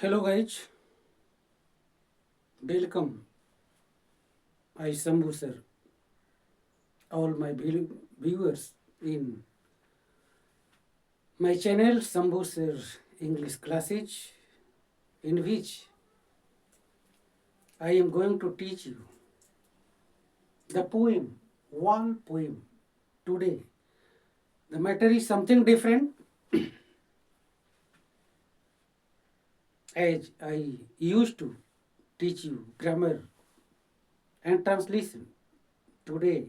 Hello guys, welcome. I Sambhu sir, all my viewers in my channel Sambhu sir English classes, in which I am going to teach you the poem, one poem today. The matter is something different as I used to teach you grammar and translation. Today,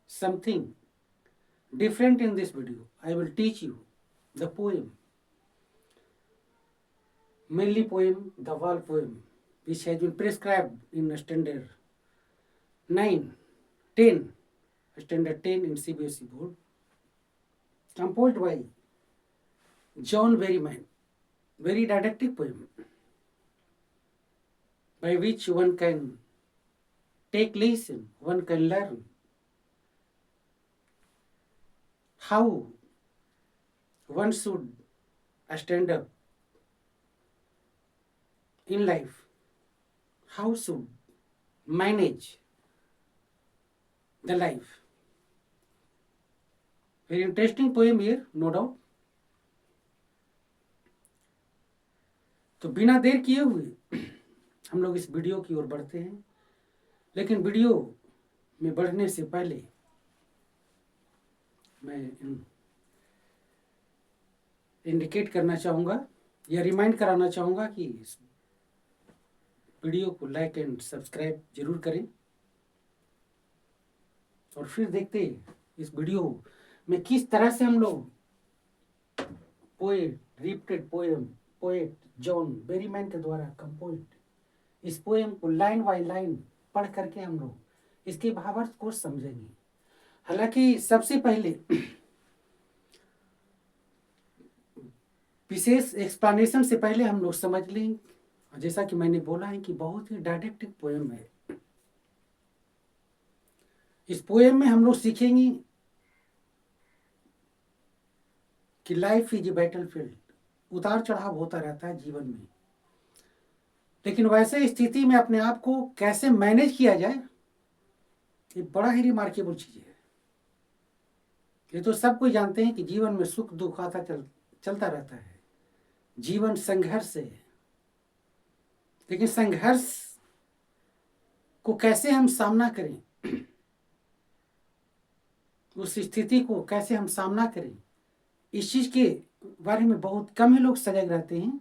something different in this video. I will teach you the poem, mainly poem, the wall poem, which has been prescribed in standard 9, 10, standard 10 in CBSE board, composed by John Berryman, very didactic poem, by which one can take lesson, one can learn how one should stand up in life, how should manage the life. Very interesting poem here, no doubt. तो बिना देर किए हुए हम लोग इस video की ओर बढ़ते हैं, लेकिन वीडियो में बढ़ने से पहले मैं इंडिकेट करना चाहूँगा या रिमाइंड कराना चाहूँगा कि इस वीडियो को लाइक एंड सब्सक्राइब जरूर करें। और फिर देखते हैं इस वीडियो में किस तरह से हम लोग पोएट जॉन बेरीमैन के द्वारा कंपोज्ड इस पोएम को लाइन बाय लाइन पढ़ करके हम लोग इसके भावार्थ को समझेंगे। हालांकि सबसे पहले विशेष एक्सप्लेनेशन से पहले हम लोग समझ लें, जैसा कि मैंने बोला है कि बहुत ही डायडेक्टिक पोएम है। इस पोएम में हम लोग सीखेंगे कि लाइफ इज ए बैटलफील्ड, उतार चढ़ाव होता रहता है जीवन में, लेकिन वैसे स्थिति में अपने आप को कैसे मैनेज किया जाए, ये बड़ा ही रिमार्केबल चीज है। ये तो सब कोई जानते हैं कि जीवन में सुख दुख आता चलता रहता है, जीवन संघर्ष है, लेकिन संघर्ष को कैसे हम सामना करें, उस स्थिति को कैसे हम सामना करें, इस चीज के बारे में बहुत कम ही लोग सजग रहते हैं।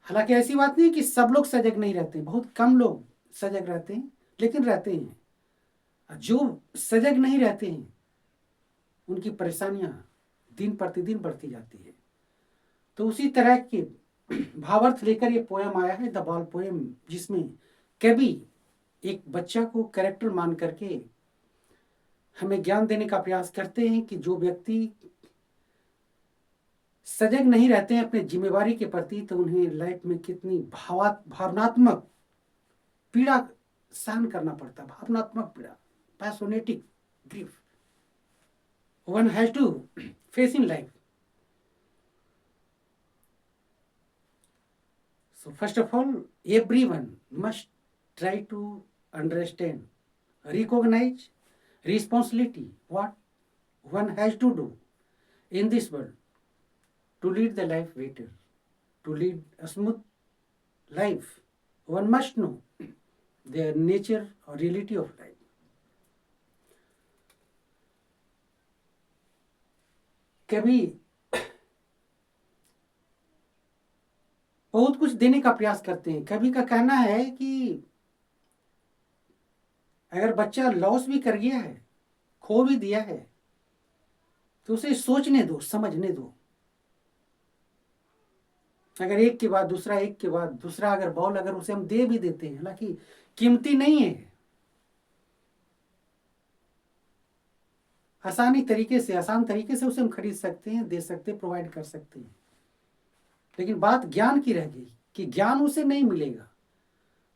हालांकि ऐसी बात नहीं कि सब लोग सजग नहीं रहते, बहुत कम लोग सजग रहते हैं, लेकिन रहते हैं। जो सजग नहीं रहते हैं उनकी परेशानियां दिन प्रतिदिन बढ़ती जाती है। तो उसी तरह के भावार्थ लेकर ये पोएम आया है, द बॉल पोएम, जिसमें कवि एक बच्चा को कैरेक्टर मान करके हमें ज्ञान देने का प्रयास करते हैं कि जो व्यक्ति सजग नहीं रहते हैं अपने जिम्मेवारी के प्रति, तो उन्हें लाइफ में कितनी भावनात्मक पीड़ा सहन करना पड़ता है, भावनात्मक पीड़ा, पैशनेटिक grief one has to face in life. So first of all, everyone must try to understand, recognize responsibility, what one has to do in this world to lead the life better, to lead a smooth life. One must know the nature or reality of life. कभी बहुत कुछ देने का प्रयास करते हैं। कभी का कहना है कि अगर बच्चा लॉस भी कर गया है, खो भी दिया है, तो उसे सोचने दो, समझने दो। अगर एक के बाद दूसरा, एक के बाद दूसरा अगर बॉल अगर उसे हम दे भी देते हैं, हालांकि कीमती नहीं है, आसान तरीके से उसे हम खरीद सकते हैं, दे सकते हैं, प्रोवाइड कर सकते हैं, लेकिन बात ज्ञान की रह गई कि ज्ञान उसे नहीं मिलेगा।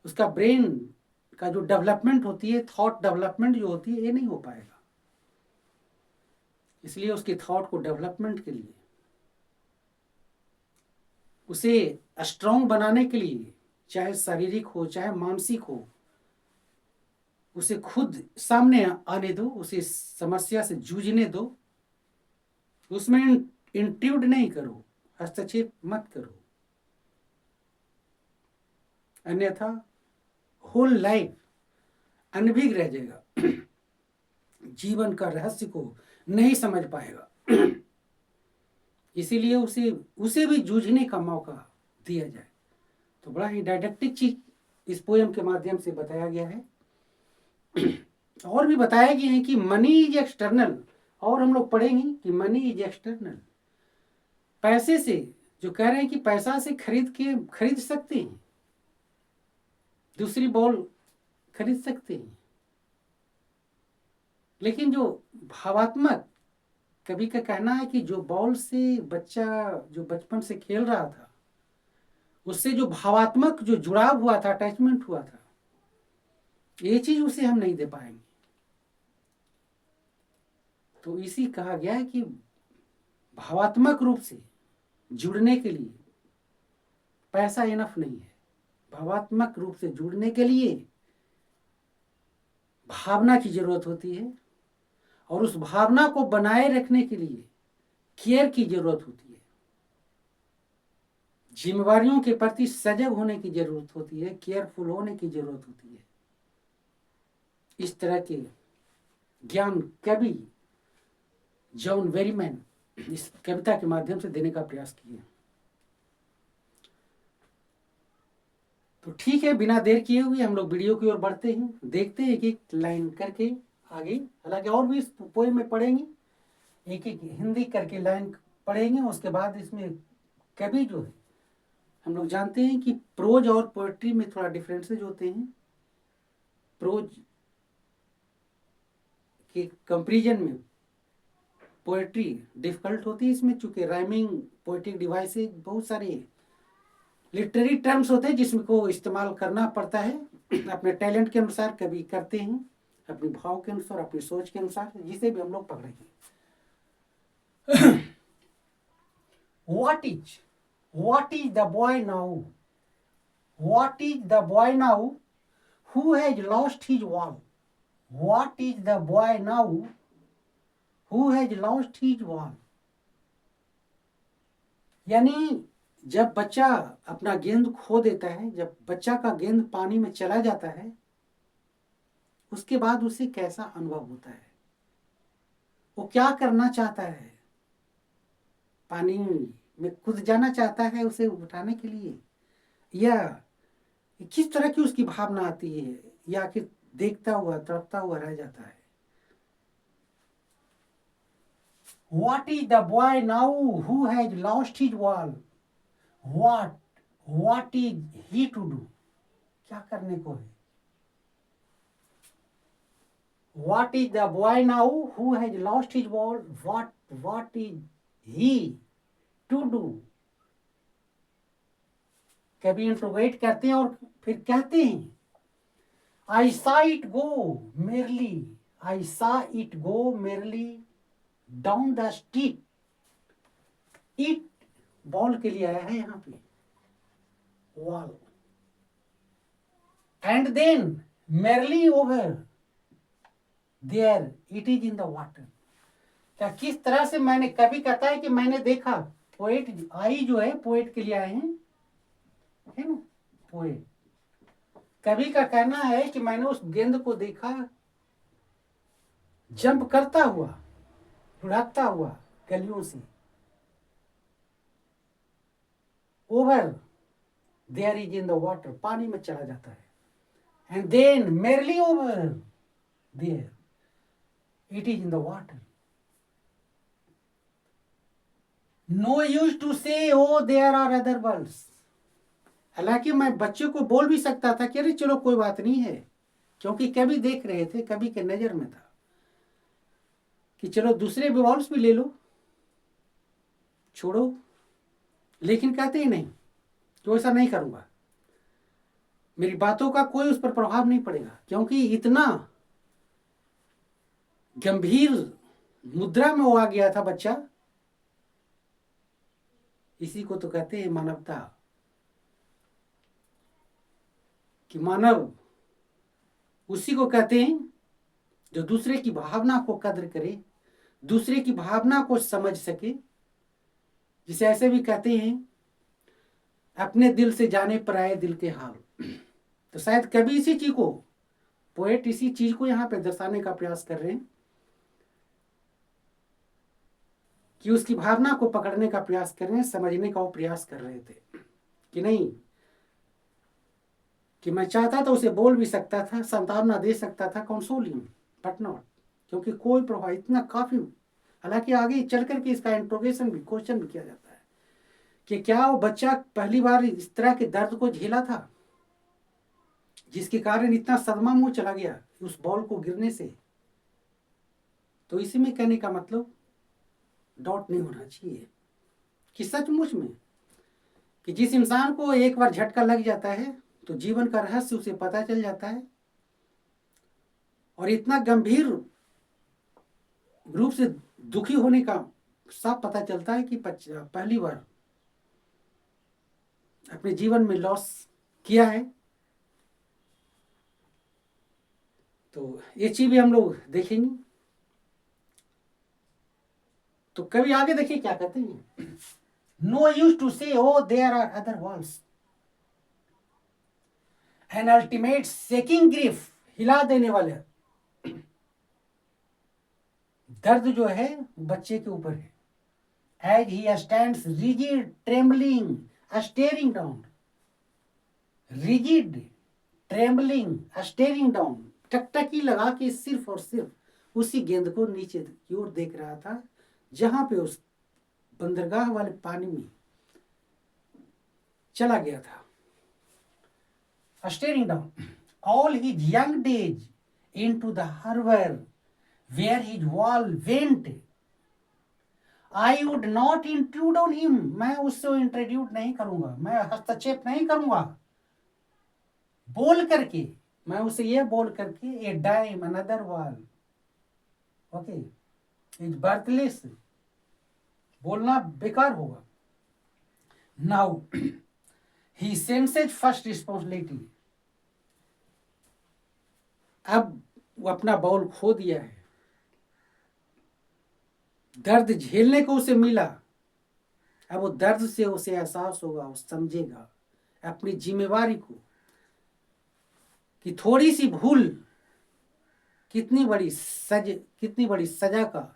उसका ब्रेन का जो डेवलपमेंट होती है, थॉट डेवलपमेंट जो होती है, ये नहीं हो पाएगा। इसलिए उसके थॉट को डेवलपमेंट के लिए उसे स्ट्रांग बनाने के लिए, चाहे शारीरिक हो चाहे मानसिक हो, उसे खुद सामने आने दो, उसे समस्या से जूझने दो, उसमें इंट्रूड नहीं करो, हस्तक्षेप मत करो, अन्यथा होल लाइफ अनभिज्ञ रह जाएगा, जीवन का रहस्य को नहीं समझ पाएगा। इसीलिए उसे उसे भी जूझने का मौका दिया जाए। तो बड़ा ही डायडेक्टिक चीज इस पोयम के माध्यम से बताया गया है। और भी बताया गया है कि मनी इज एक्सटर्नल, और हम लोग पढ़ेंगे कि मनी इज एक्सटर्नल। पैसे से, जो कह रहे हैं कि पैसा से खरीद सकते हैं, दूसरी बॉल खरीद सकते हैं, लेकिन जो भावात्मक, कवि का कहना है कि जो बॉल से बच्चा जो बचपन से खेल रहा था, उससे जो भावात्मक जो जुड़ाव हुआ था, अटैचमेंट हुआ था, ये चीज उसे हम नहीं दे पाएंगे। तो इसी कहा गया है कि भावात्मक रूप से जुड़ने के लिए पैसा इनफ नहीं है। भावात्मक रूप से जुड़ने के लिए भावना की जरूरत होती है, और उस भावना को बनाए रखने के लिए केयर की जरूरत होती है, जिम्मेवारियों के प्रति सजग होने की जरूरत होती है, केयरफुल होने की जरूरत होती है। इस तरह के ज्ञान कवि जॉन वेरीमैन इस कविता के माध्यम से देने का प्रयास किए। तो ठीक है, बिना देर किए हुए हम लोग वीडियो की ओर बढ़ते हैं, देखते हैं एक एक लाइन करके आगे। हालांकि और भी इस पोएम में पढ़ेंगे, एक एक हिंदी करके लाइन पढ़ेंगे। उसके बाद इसमें कवि जो है, हम लोग जानते हैं कि प्रोज और पोएट्री में थोड़ा डिफरेंसेज होते हैं। प्रोज के कंपेरिजन में पोएट्री डिफिकल्ट होती है। इसमें चूंकि राइमिंग, पोएटिक डिवाइसेज, बहुत सारे लिटरेरी टर्म्स होते हैं जिसको इस्तेमाल करना पड़ता है। अपने टैलेंट के अनुसार कभी करते हैं, अपने भाव के अनुसार, अपनी सोच के अनुसार, जिसे भी हम लोग पकड़ेंगे। what is the boy now? What is the boy now who has lost his wall? What is the boy now who has lost his wall? यानी जब बच्चा अपना गेंद खो देता है, जब बच्चा का गेंद पानी में चला जाता है, उसके बाद उसे कैसा अनुभव होता है, वो क्या करना चाहता है, पानी में कूद जाना चाहता है उसे उठाने के लिए, या किस तरह की उसकी भावना आती है, या कि देखता हुआ तड़पता हुआ रह जाता है। What is the boy now who has lost his wall? What is he to do? क्या करने को है? What is the boy now who has lost his wall? What is he to do? कभी इंट्रोगेट करते हैं और फिर कहते हैं, I saw it go merrily. I saw it go merrily down the street. It ball के लिए आया है यहाँ पे, wall. And then merrily over there it is in the water. क्या किस तरह से मैंने, कभी कहता है कि मैंने देखा, पोएट आई जो है पोएट के लिए आए हैं, है ना, पोएट। कवि का कहना है कि मैंने उस गेंद को देखा जंप करता हुआ, लुढ़कता हुआ गलियों से, over there is in the water, पानी में चला जाता है, and then merely over there it is in the water. No use to say O there are other worlds. हालांकि मैं बच्चे को बोल भी सकता था कि अरे चलो कोई बात नहीं है, क्योंकि कभी देख रहे थे, कभी के नजर में था कि चलो दूसरे वर्ल्ड्स भी ले लो, छोड़ो, लेकिन कहते ही नहीं तो ऐसा नहीं करूंगा, मेरी बातों का कोई उस पर प्रभाव नहीं पड़ेगा, क्योंकि इतना गंभीर मुद्रा में वो आ गया था बच्चा इसी को तो कहते हैं मानवता, कि मानव उसी को कहते हैं जो दूसरे की भावना को कदर करे, दूसरे की भावना को समझ सके, जिसे ऐसे भी कहते हैं अपने दिल से जाने पराए दिल के हाल। तो शायद कभी इसी चीज को पोएट इसी चीज को यहाँ पे दर्शाने का प्रयास कर रहे हैं कि उसकी भावना को पकड़ने का प्रयास कर रहे हैं, समझने का वो प्रयास कर रहे थे कि नहीं, कि मैं चाहता था उसे बोल भी सकता था, सांत्वना दे सकता था, कंसोलिंग, बट नॉट, क्योंकि कोई प्रभाव इतना काफी। हालांकि आगे चल करके इसका इंट्रोगेशन भी, क्वेश्चन भी किया जाता है कि क्या वो बच्चा पहली बार इस तरह के दर्द को झेला था जिसके कारण इतना सदमा मुंह चला गया उस बॉल को गिरने से। तो इसी में कहने का मतलब डाउट नहीं होना चाहिए कि सचमुच में कि जिस इंसान को एक बार झटका लग जाता है तो जीवन का रहस्य उसे पता चल जाता है और इतना गंभीर रूप से दुखी होने का साफ पता चलता है कि पहली बार अपने जीवन में लॉस किया है। तो ये चीज भी हम लोग देखेंगे। तो कभी आगे देखिए क्या कहते हैं, no use to say O there are other worlds, an ultimate seeking grief, हिला देने वाले दर्द जो है बच्चे के ऊपर है। As he stands rigid trembling staring down, rigid trembling staring down, टकटकी लगा के सिर्फ और सिर्फ उसी गेंद को नीचे की ओर देख रहा था जहां पे उस बंदरगाह वाले पानी में चला गया था। Staring down all his young days into the harbor where his wall went, I would not intrude on him, मैं उससे इंट्रोड्यूस नहीं करूंगा, मैं हस्तक्षेप नहीं करूंगा, बोल करके मैं उसे ये बोल करके a dime another wall, okay, is worthless, बोलना बेकार होगा। Now he senses first responsibility, अब वो अपना बॉल खो दिया है, दर्द झेलने को उसे मिला, अब वो दर्द से उसे एहसास होगा, वो समझेगा अपनी जिम्मेवारी को कि थोड़ी सी भूल कितनी बड़ी सजा का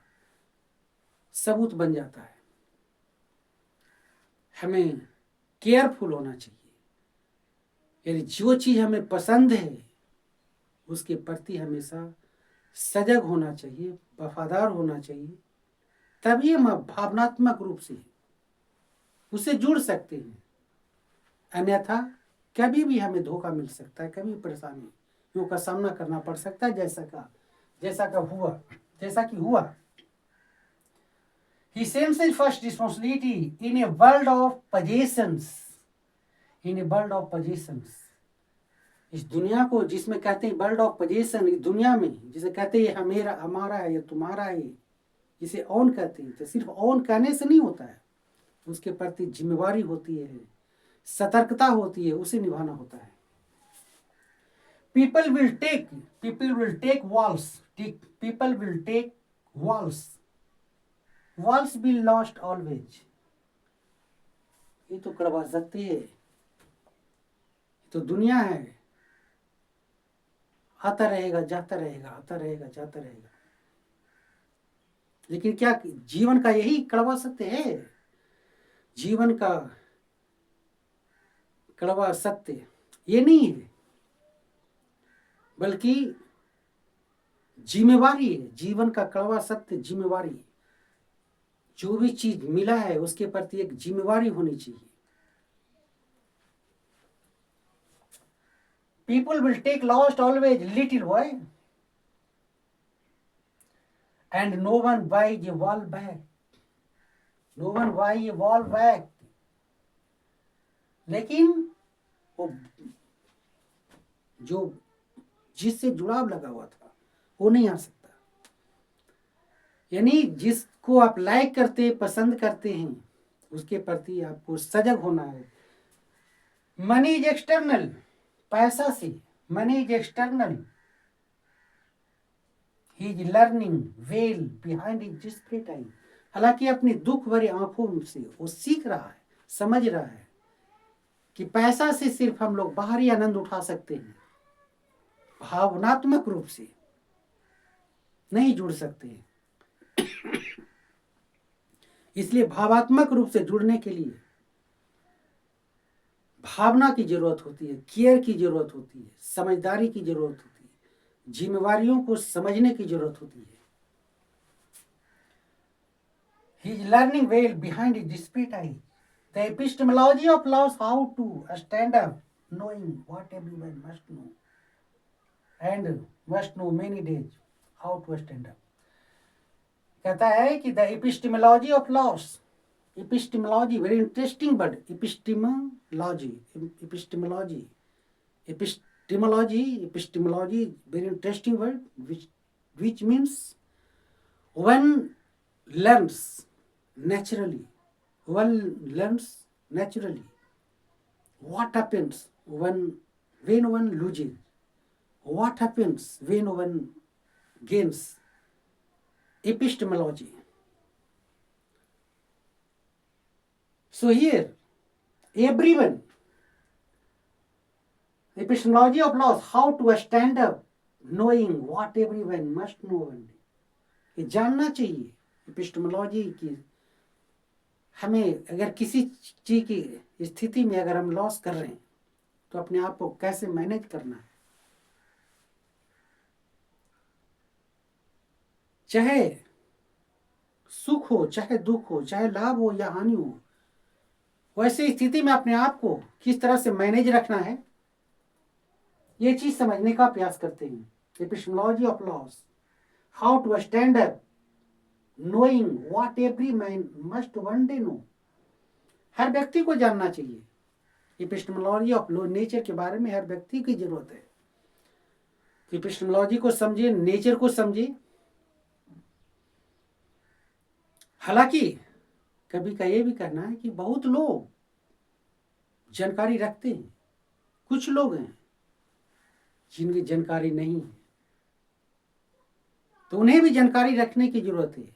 सबूत बन जाता है। हमें केयरफुल होना चाहिए, यानी जो चीज हमें पसंद है उसके प्रति हमेशा सजग होना चाहिए, वफादार होना चाहिए, तभी हम भावनात्मक रूप से उससे जुड़ सकते हैं। अन्यथा कभी भी हमें धोखा मिल सकता है, कभी परेशानियों का सामना करना पड़ सकता है, जैसा कि हुआ। He senses first responsibility in a world of possessions, in a world of possessions, इस दुनिया को जिसमें कहते हैं वर्ल्ड ऑफ पोजेशन, इस दुनिया में जिसे कहते हैं ये मेरा हमारा है, ये तुम्हारा है, इसे ऑन कहते हैं। तो सिर्फ ऑन कहने से नहीं होता है, उसके प्रति जिम्मेवारी होती है, सतर्कता होती है, उसे निभाना होता है। people will take walls be lost always, ये तो कड़वा सत्य है, तो दुनिया है, आता रहेगा जाता रहेगा, आता रहेगा जाता रहेगा। लेकिन क्या जीवन का यही कड़वा सत्य है? जीवन का कड़वा सत्य ये नहीं है, बल्कि जिम्मेवारी है। जीवन का कड़वा सत्य जिम्मेवारी, जो भी चीज मिला है उसके प्रति एक जिम्मेवारी होनी चाहिए। People will take lost always, little boy, and no one buys a wall back. No one buys a wall back. लेकिन वो जो जिससे जुड़ाव लगा हुआ था वो नहीं आ सकता। यानी जिसको आप लाइक करते पसंद करते हैं उसके प्रति आपको सजग होना है। मनी इज एक्सटर्नल, पैसा से, money is external, he is learning well behind is displayed I. हालांकि अपनी दुख भरी आंखों से वो सीख रहा है, समझ रहा है कि पैसा से सिर्फ हम लोग बाहरी आनंद उठा सकते हैं, भावनात्मक रूप से नहीं जुड़ सकते। इसलिए भावात्मक रूप से जुड़ने के लिए भावना की जरूरत होती है, केयर की जरूरत होती है, समझदारी की जरूरत होती है, जिम्मेवारियों को समझने की जरूरत होती है। He is learning well behind his discreet eye. The epistemology of laws, how to stand up, knowing what everyone must know, and must know many days, how to stand up. कहता है कि the epistemology of laws, epistemology, very interesting word, epistemology, very interesting word, which means one learns naturally. One learns naturally. What happens when one loses? What happens when one gains? Epistemology. So here, everyone, epistemology of laws, how to stand up, knowing what everyone must know one day. ये जानना चाहिए epistemology की। हमें अगर किसी चीज की स्थिति में अगर हम लॉस कर रहे हैं तो अपने आप को कैसे मैनेज करना है, चाहे सुख हो, चाहे दुख हो, चाहे लाभ हो या हानि हो, वैसे स्थिति में अपने आप को किस तरह से मैनेज रखना है, ये चीज समझने का प्रयास करते हैं। Epistemology of loss, how to stand up, knowing what every man must one day know. हर व्यक्ति को जानना चाहिए एपिस्टेमोलॉजी ऑफ लॉ, नेचर के बारे में हर व्यक्ति की जरूरत है। एपिस्टेमोलॉजी को समझिए, नेचर को समझिए। हालांकि कभी का ये भी कहना है कि बहुत लोग जानकारी रखते हैं, कुछ लोग हैं जिनकी जानकारी नहीं है, तो उन्हें भी जानकारी रखने की जरूरत है।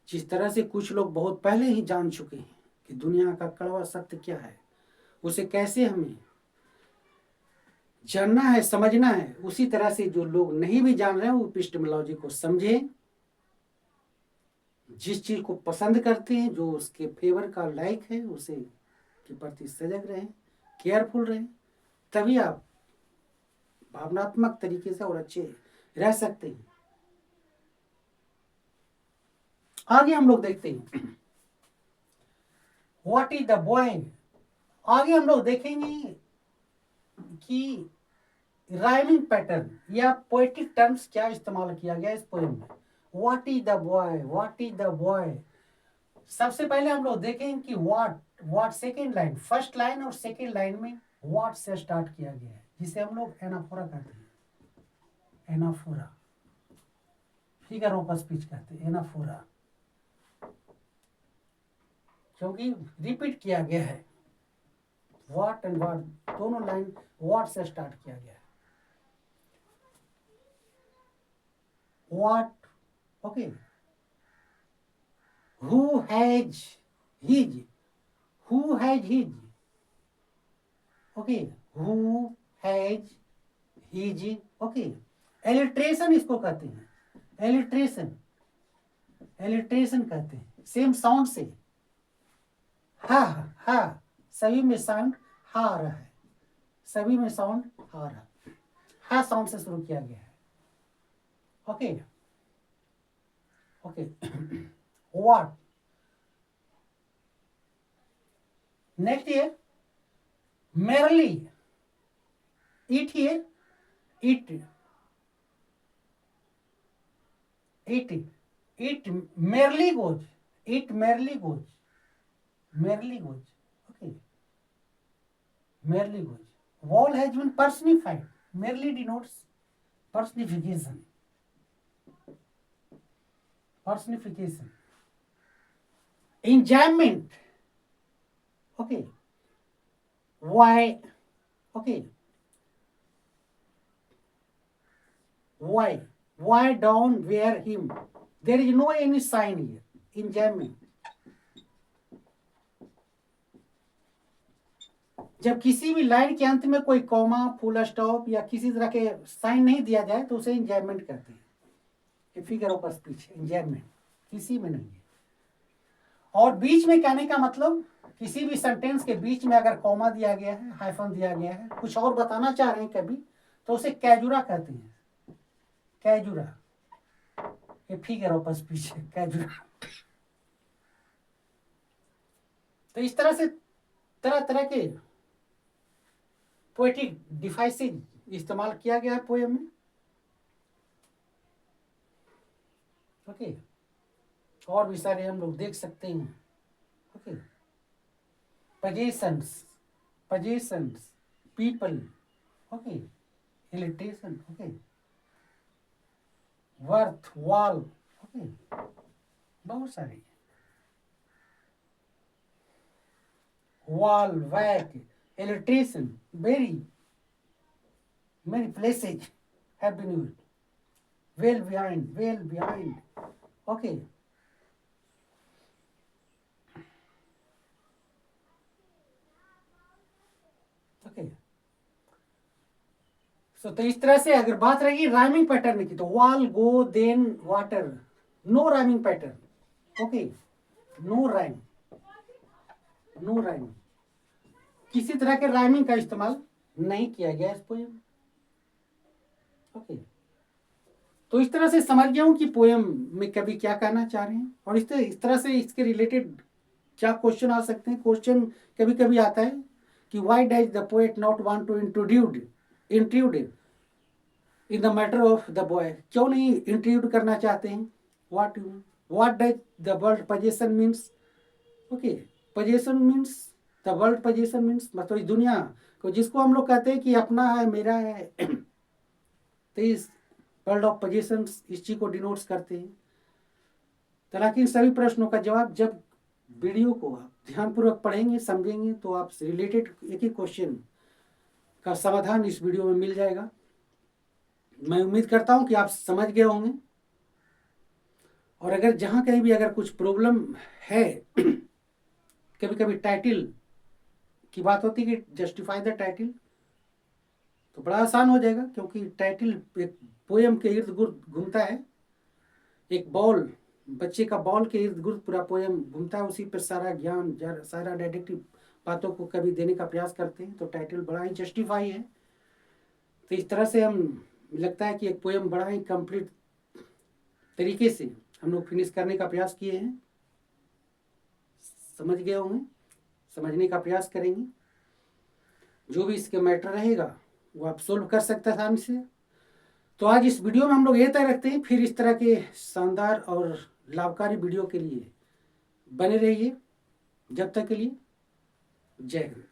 जिस तरह से कुछ लोग बहुत पहले ही जान चुके हैं कि दुनिया का कड़वा सत्य क्या है, उसे कैसे हमें जानना है, समझना है, उसी तरह से जो लोग नहीं भी जान रहे हैं वो एपिस्टेमोलॉजी को समझें। जिस चीज को पसंद करते हैं, जो उसके फेवर का लायक है, उसे के प्रति सजग रहें, केयरफुल रहें, तभी आप भावनात्मक तरीके से और अच्छे रह सकते हैं। आगे हम लोग देखते हैं व्हाट इज द बॉय। आगे हम लोग देखेंगे कि राइमिंग पैटर्न या पोएटिक टर्म्स क्या इस्तेमाल किया गया इस पोएम में। What is the boy, what is the boy. सबसे पहले हम लोग देखेंगे कि what second line, first line और सेकेंड लाइन में व्हाट से स्टार्ट किया गया है, जिसे हम लोग एनाफोरा कहते हैं। एनाफोरा, फिगर ऑफ स्पीच कहते हैं, एनाफोरा, क्योंकि रिपीट किया गया है। व्हाट एंड व्हाट दोनों लाइन व्हाट से स्टार्ट किया गया है। What, okay, who has his, who has his, okay, who has his, okay। Alliteration इसको कहते हैं, एलिट्रेशन, एलिट्रेशन कहते हैं, सेम साउंड से हा हा, सभी में साउंड हा आ रहा है, सभी में साउंड हा रहा, हा साउंड से शुरू किया गया है। Okay okay what, next here merely, it here, it merely goes, it merely goes, merely goes, okay, merely goes। Wall has been personified, merely denotes personification, personification। enjoyment. Okay. Why? Okay. Why don't wear him? There is no any sign here. Enjoyment. जब किसी भी line के अंत में कोई comma, full stop या किसी तरह के साइन नहीं दिया जाए तो उसे इंजॉयमेंट कहते हैं। ये फिगर ऑफ स्पीच, इंजॉयमेंट किसी में नहीं है। और बीच में कहने का मतलब किसी भी सेंटेंस के बीच में अगर कॉमा दिया गया है, हाइफन दिया गया है, कुछ और बताना चाह रहे हैं कभी, तो उसे कैजुरा कहते हैं। कैजुरा, ये फिगर ऑफ स्पीच है, कैजुरा। तो इस तरह से तरह तरह के पोएटिक डिवाइसेज इस्तेमाल किया गया है पोएम में। ओके, और भी सारे हम लोग देख सकते हैं। Okay, possessions, people, okay, illustration, okay, worth, wall, okay, बहुत सारे, wall, whack, illustration, very many places have been used. Well behind, okay. Okay, तो इस तरह से अगर बात रही राइमिंग पैटर्न की, तो wall, go, then, water, no rhyming pattern. Okay, no rhyme, किसी तरह के राइमिंग का इस्तेमाल नहीं किया गया इस पोएम। ओके, तो इस तरह से समझ गया हूं कि पोएम में कभी क्या कहना चाह रहे हैं, और इस तरह से इसके रिलेटेड क्या क्वेश्चन आ सकते हैं। क्वेश्चन कभी कभी आता है कि why does the poet not want to introduced in the matter of the boy, क्यों नहीं इंट्रोड्यूड करना चाहते हैं। What does the word possession means. Okay, possession means, the world possession means मतलब इस दुनिया को जिसको हम लोग कहते हैं कि अपना है, मेरा है, तो इस वर्ल्ड ऑफ पोजेशन इस चीज को डिनोट्स करते हैं। हालांकि इन सभी प्रश्नों का जवाब जब वीडियो को आप ध्यानपूर्वक पढ़ेंगे, समझेंगे, तो आप रिलेटेड एक ही क्वेश्चन का समाधान इस वीडियो में मिल जाएगा। मैं उम्मीद करता हूं कि आप समझ गए होंगे, और अगर जहां कहीं भी अगर कुछ प्रॉब्लम है, कभी कभी टाइटल की बात होती है कि जस्टिफाई द टाइटल, तो बड़ा आसान हो जाएगा, क्योंकि टाइटल एक पोएम के इर्द गिर्द घूमता है। एक बॉल, बच्चे का बॉल के इर्द गिर्द पूरा पोएम घूमता है, उसी पर सारा ज्ञान, सारा डायरेक्टिव बातों को कभी देने का प्रयास करते हैं, तो टाइटल बड़ा ही जस्टिफाई है। तो इस तरह से हम लगता है कि एक पोएम बड़ा ही कंप्लीट तरीके से हम लोग फिनिश करने का प्रयास किए हैं। समझ गए होंगे, समझने का प्रयास करेंगे। जो भी इसके मैटर रहेगा वो आप सोल्व कर सकते हैं आसानी से। तो आज इस वीडियो में हम लोग ये तय रखते हैं, फिर इस तरह के शानदार और लाभकारी वीडियो के लिए बने रहिए। जब तक के लिए जय हिंद।